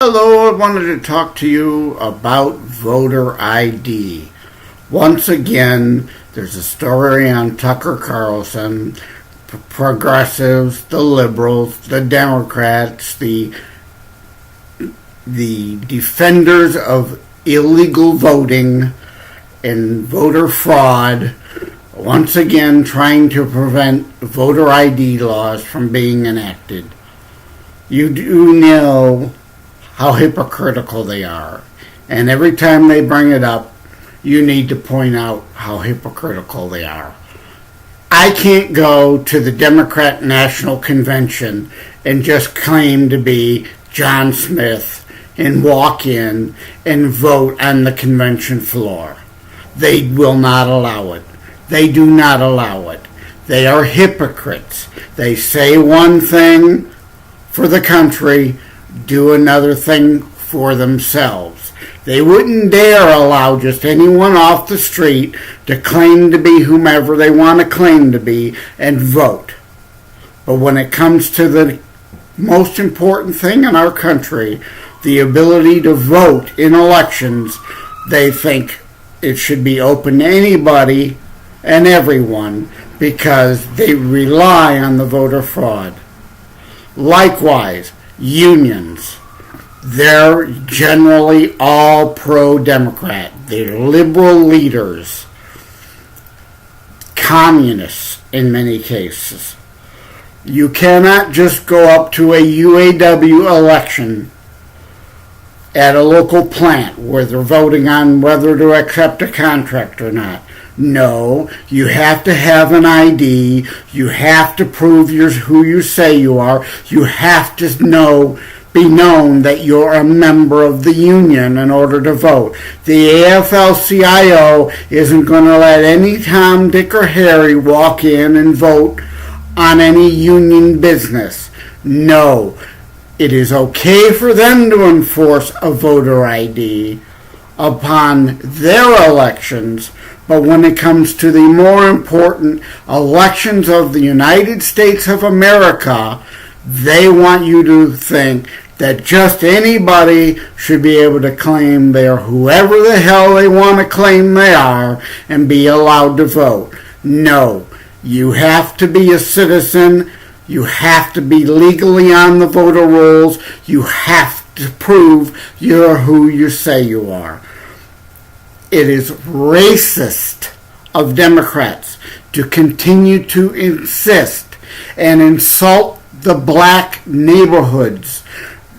Hello, I wanted to talk to you about voter ID. Once again, there's a story on Tucker Carlson, progressives, the liberals, the Democrats, the defenders of illegal voting and voter fraud, once again trying to prevent voter ID laws from being enacted. You do know how hypocritical they are. And every time they bring it up, you need to point out how hypocritical they are. I can't go to the Democrat National Convention and just claim to be John Smith and walk in and vote on the convention floor. They will not allow it. They do not allow it. They are hypocrites. They say one thing for the country, do another thing for themselves. They wouldn't dare allow just anyone off the street to claim to be whomever they want to claim to be and vote. But when it comes to the most important thing in our country, the ability to vote in elections, they think it should be open to anybody and everyone because they rely on the voter fraud. Likewise, unions, they're generally all pro-Democrat. They're liberal leaders, communists in many cases. You cannot just go up to a UAW election at a local plant where they're voting on whether to accept a contract or not. No, you have to have an ID. You have to prove who you say you are. You have to be known that you're a member of the union in order to vote. The AFL-CIO isn't going to let any Tom, Dick, or Harry walk in and vote on any union business. No, it is okay for them to enforce a voter ID upon their elections, but when it comes to the more important elections of the United States of America, they want you to think that just anybody should be able to claim they are whoever the hell they want to claim they are and be allowed to vote. No, you have to be a citizen. You have to be legally on the voter rolls. You have to prove you're who you say you are. It is racist of Democrats to continue to insist and insult the black neighborhoods,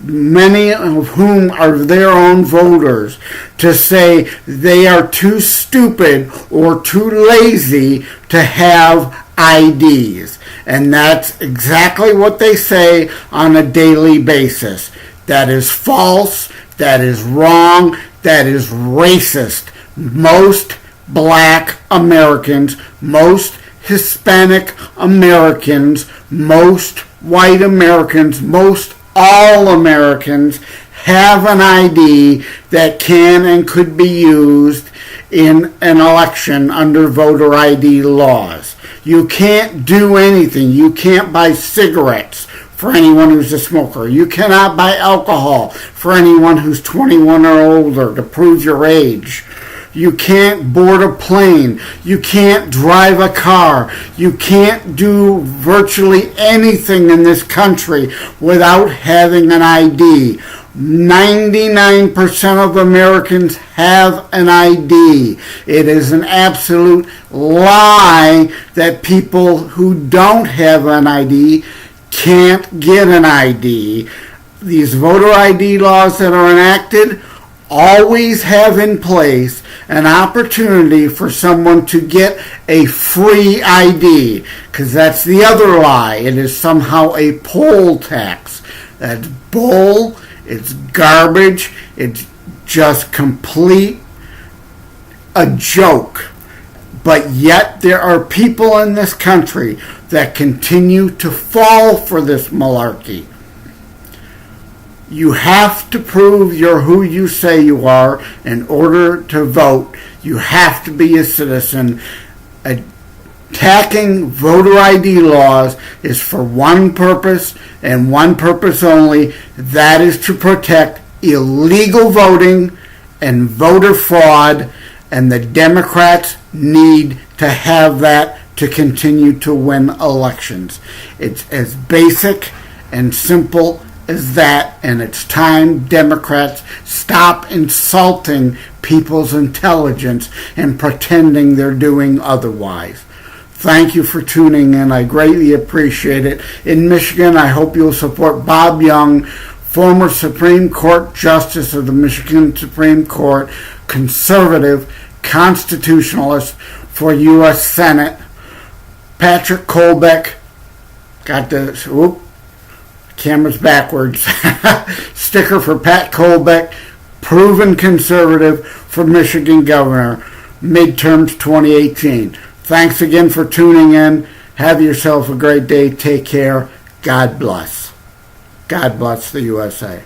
many of whom are their own voters, to say they are too stupid or too lazy to have IDs. And that's exactly what they say on a daily basis. That is false, that is wrong, that is racist. Most black Americans, most Hispanic Americans, most white Americans, most all Americans have an ID that can and could be used in an election under voter ID laws. You can't do anything. You can't buy cigarettes for anyone who's a smoker. You cannot buy alcohol for anyone who's 21 or older to prove your age. You can't board a plane. You can't drive a car. You can't do virtually anything in this country without having an ID. 99% of Americans have an ID. It is an absolute lie that people who don't have an ID can't get an ID. These voter ID laws that are enacted always have in place an opportunity for someone to get a free ID, because that's the other lie. It is somehow a poll tax. That's bull. It's garbage. It's just complete a joke. But yet there are people in this country that continue to fall for this malarkey. You have to prove you're who you say you are in order to vote. You have to be a citizen. Attacking voter ID laws is for one purpose and one purpose only. That is to protect illegal voting and voter fraud, and the Democrats need to have that to continue to win elections. It's as basic and simple as that, and it's time Democrats stop insulting people's intelligence and pretending they're doing otherwise. Thank you for tuning in. I greatly appreciate it. In Michigan, I hope you'll support Bob Young, former Supreme Court Justice of the Michigan Supreme Court, conservative, constitutionalist for U.S. Senate. Patrick Kolbeck, got the, camera's backwards, sticker for Pat Kolbeck, proven conservative for Michigan governor, midterms 2018. Thanks again for tuning in. Have yourself a great day. Take care. God bless. God bless the USA.